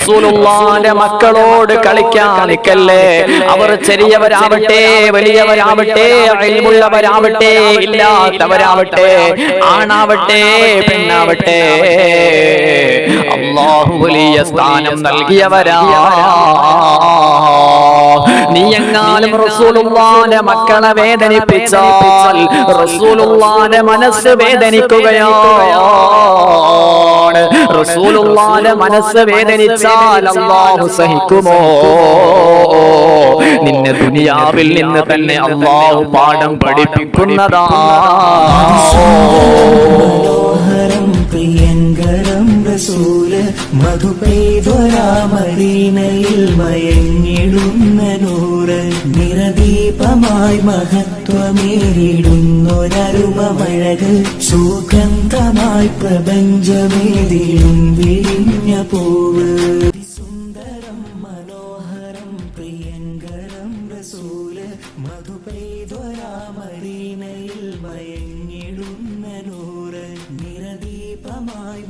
റസൂലുള്ളാഹിന്റെ മക്കളോട് കളിക്കാൻ നിൽക്കല്ലേ. അവർ ചെറിയവരാവട്ടെ വലിയവരാവട്ടെ ഇൽമുള്ളവരാവട്ടെ ഇല്ലാത്തവരാവട്ടെ ആണാവട്ടെ പെണ്ണാവട്ടെ അല്ലാഹു വലിയ സ്ഥാനം നൽകിയവരാ. നീ എങ്ങാനും റസൂലുള്ളാഹിന്റെ മക്കളെ വേദനിപ്പിച്ചാൽ റസൂലുള്ളാഹിന്റെ മനസ്സ് വേദനിക്കുകയാണ്. റസൂലുള്ളാഹിന്റെ മനസ്സ് വേദനിച്ചാൽ അല്ലാഹു സഹിക്കുമോ? നിന്നെ ദുനിയാവിൽ നിന്ന് തന്നെ അല്ലാഹു പാഠം പഠിപ്പിക്കുന്നതാ. പ്രിയങ്കരം റസൂല് മധുപെയ്തൊരാമദീനയിൽ മയങ്ങിടുന്ന നൂറ് നിറദീപമായി മഹത്വമേറിടുന്നൊരരുമഴക് സുഗന്ധമായി പ്രപഞ്ചമേതിലും വിരിഞ്ഞ പൂവ്. സുന്ദരം മനോഹരം പ്രിയങ്കരം റസൂല് മധുപെയ്തൊരാമദീനയിൽ മയങ്ങിടുന്ന നൂറ് നിറദീപമായി